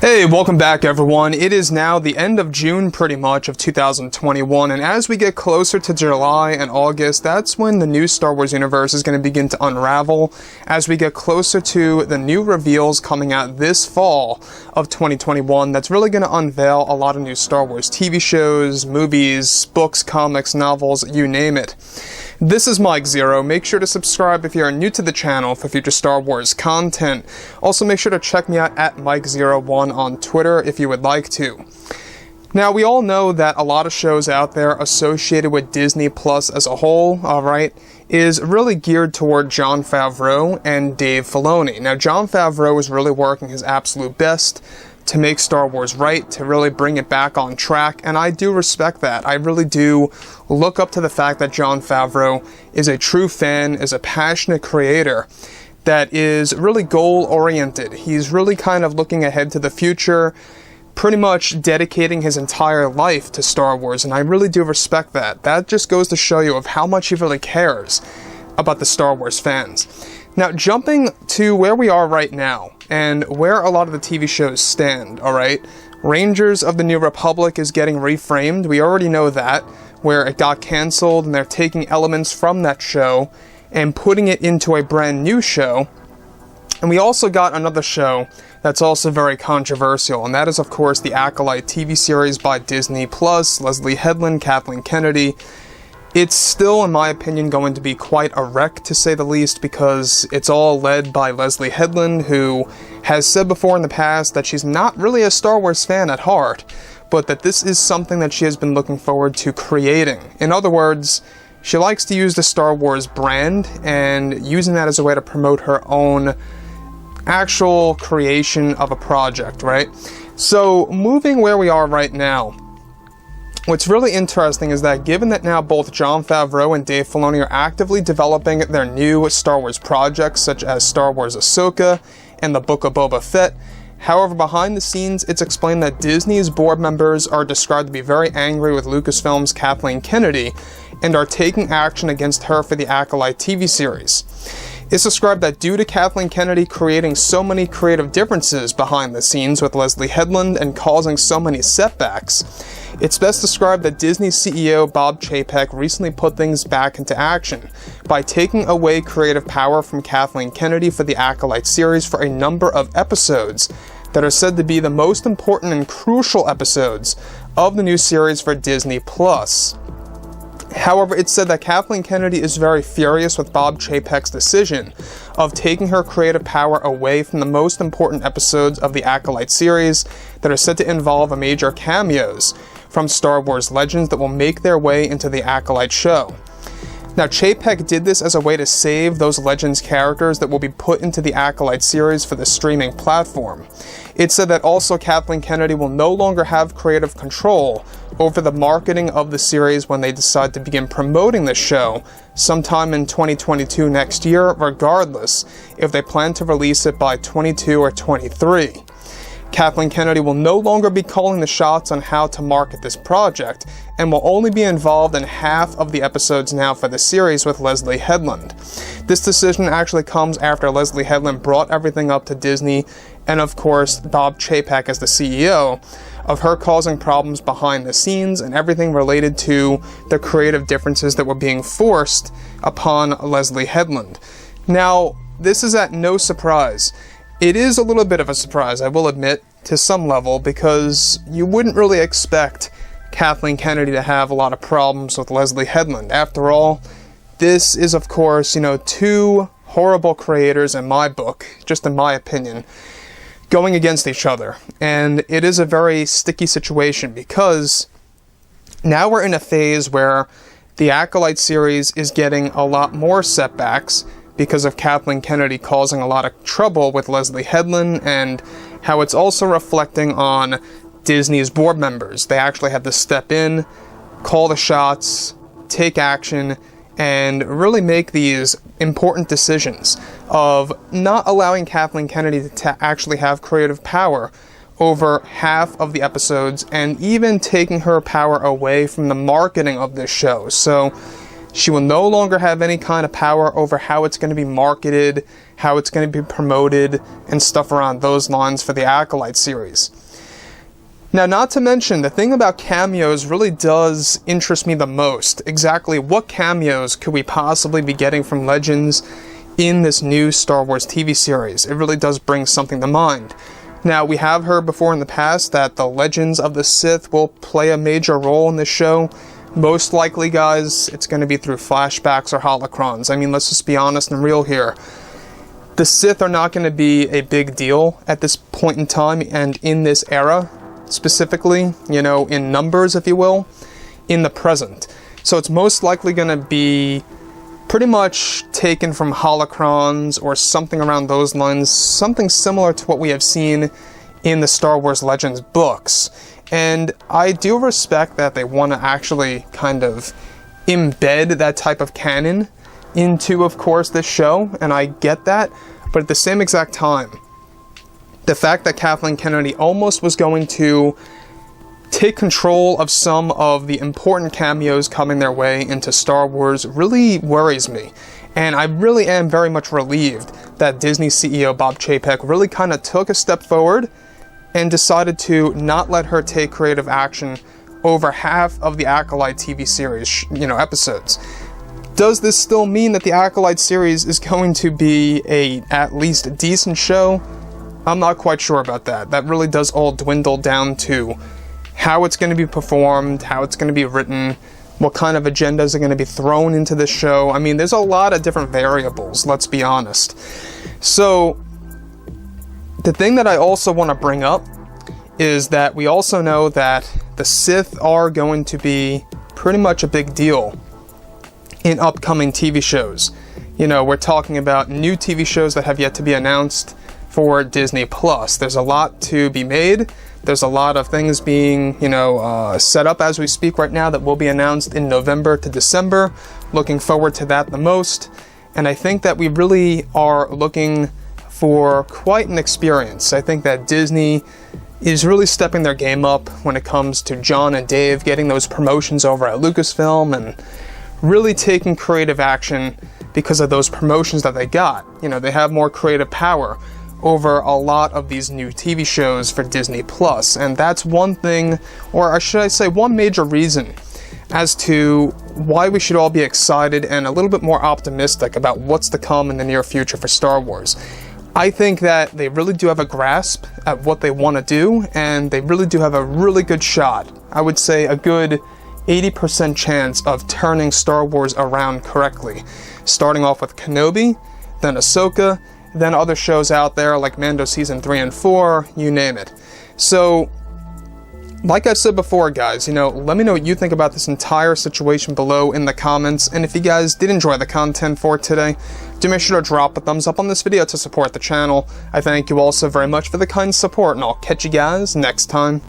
Hey, welcome back everyone. It is now the end of June pretty much of 2021, and as we get closer to July and August, that's when the new Star Wars universe is going to begin to unravel as we get closer to the new reveals coming out this fall of 2021 that's really going to unveil a lot of new Star Wars TV shows, movies, books, comics, novels, you name it. This is Mike Zero. Make sure to subscribe if you are new to the channel for future Star Wars content. Also, make sure to check me out at Mike01 on Twitter if you would like to. Now, we all know that a lot of shows out there associated with Disney Plus as a whole, alright, is really geared toward Jon Favreau and Dave Filoni. Now, Jon Favreau is really working his absolute best to make Star Wars right, to really bring it back on track, and I do respect that. I really do look up to the fact that Jon Favreau is a true fan, is a passionate creator that is really goal-oriented. He's really kind of looking ahead to the future, pretty much dedicating his entire life to Star Wars, and I really do respect that. That just goes to show you of how much he really cares about the Star Wars fans. Now, jumping to where we are right now, and where a lot of the TV shows stand, alright? Rangers of the New Republic is getting reframed, we already know that, where it got cancelled, and they're taking elements from that show and putting it into a brand new show. And we also got another show that's also very controversial, and that is, of course, the Acolyte TV series by Disney+, Leslye Headland, Kathleen Kennedy. It's still, in my opinion, going to be quite a wreck, to say the least, because it's all led by Leslye Headland, who has said before in the past that she's not really a Star Wars fan at heart, but that this is something that she has been looking forward to creating. In other words, she likes to use the Star Wars brand, and using that as a way to promote her own actual creation of a project, right? So, moving where we are right now, what's really interesting is that given that now both Jon Favreau and Dave Filoni are actively developing their new Star Wars projects, such as Star Wars Ahsoka and the Book of Boba Fett, however, behind the scenes, it's explained that Disney's board members are described to be very angry with Lucasfilm's Kathleen Kennedy and are taking action against her for the Acolyte TV series. It's described that due to Kathleen Kennedy creating so many creative differences behind the scenes with Leslye Headland and causing so many setbacks, it's best described that Disney CEO Bob Chapek recently put things back into action by taking away creative power from Kathleen Kennedy for the Acolyte series for a number of episodes that are said to be the most important and crucial episodes of the new series for Disney+. However, it's said that Kathleen Kennedy is very furious with Bob Chapek's decision of taking her creative power away from the most important episodes of the Acolyte series that are said to involve major cameos from Star Wars legends that will make their way into the Acolyte show. Now, Chapek did this as a way to save those Legends characters that will be put into the Acolyte series for the streaming platform. It said that also Kathleen Kennedy will no longer have creative control over the marketing of the series when they decide to begin promoting the show sometime in 2022 next year, regardless if they plan to release it by 22 or 23. Kathleen Kennedy will no longer be calling the shots on how to market this project, and will only be involved in half of the episodes now for the series with Leslye Headland. This decision actually comes after Leslye Headland brought everything up to Disney, and of course Bob Chapek as the CEO, of her causing problems behind the scenes and everything related to the creative differences that were being forced upon Leslye Headland. Now, this is at no surprise. It is a little bit of a surprise, I will admit, to some level, because you wouldn't really expect Kathleen Kennedy to have a lot of problems with Leslye Headland. After all, this is, of course, two horrible creators in my book, just in my opinion, going against each other. And it is a very sticky situation, because now we're in a phase where the Acolyte series is getting a lot more setbacks because of Kathleen Kennedy causing a lot of trouble with Leslye Headland, and how it's also reflecting on Disney's board members. They actually have to step in, call the shots, take action, and really make these important decisions of not allowing Kathleen Kennedy to actually have creative power over half of the episodes, and even taking her power away from the marketing of this show. So She will no longer have any kind of power over how it's going to be marketed, how it's going to be promoted, and stuff around those lines for the Acolyte series. Now, not to mention, the thing about cameos really does interest me the most. Exactly what cameos could we possibly be getting from Legends in this new Star Wars TV series? It really does bring something to mind. Now, we have heard before in the past that the Legends of the Sith will play a major role in this show. Most likely, guys, it's going to be through flashbacks or holocrons. I mean, let's just be honest and real here. The Sith are not going to be a big deal at this point in time and in this era, specifically, you know, in numbers, if you will, in the present. So it's most likely going to be pretty much taken from holocrons or something around those lines, something similar to what we have seen in the Star Wars Legends books. And I do respect that they want to actually kind of embed that type of canon into, of course, this show, and I get that, but at the same exact time, the fact that Kathleen Kennedy almost was going to take control of some of the important cameos coming their way into Star Wars really worries me. And I really am very much relieved that Disney CEO Bob Chapek really kind of took a step forward and decided to not let her take creative action over half of the Acolyte TV series, episodes. Does this still mean that the Acolyte series is going to be at least a decent show? I'm not quite sure about that. That really does all dwindle down to how it's going to be performed, how it's going to be written, what kind of agendas are going to be thrown into the show. I mean, there's a lot of different variables, let's be honest. So, the thing that I also want to bring up is that we also know that the Sith are going to be pretty much a big deal in upcoming TV shows. We're talking about new TV shows that have yet to be announced for Disney+. There's a lot to be made. There's a lot of things being, set up as we speak right now that will be announced in November to December. Looking forward to that the most. And I think that we really are looking for quite an experience. I think that Disney is really stepping their game up when it comes to John and Dave getting those promotions over at Lucasfilm and really taking creative action because of those promotions that they got. They have more creative power over a lot of these new TV shows for Disney+. And that's one thing, or should I say one major reason as to why we should all be excited and a little bit more optimistic about what's to come in the near future for Star Wars. I think that they really do have a grasp at what they want to do, and they really do have a really good shot. I would say a good 80% chance of turning Star Wars around correctly. Starting off with Kenobi, then Ahsoka, then other shows out there like Mando Season 3 and 4, you name it. So, like I said before, guys, let me know what you think about this entire situation below in the comments, and if you guys did enjoy the content for today, do make sure to drop a thumbs up on this video to support the channel. I thank you all so very much for the kind support, and I'll catch you guys next time.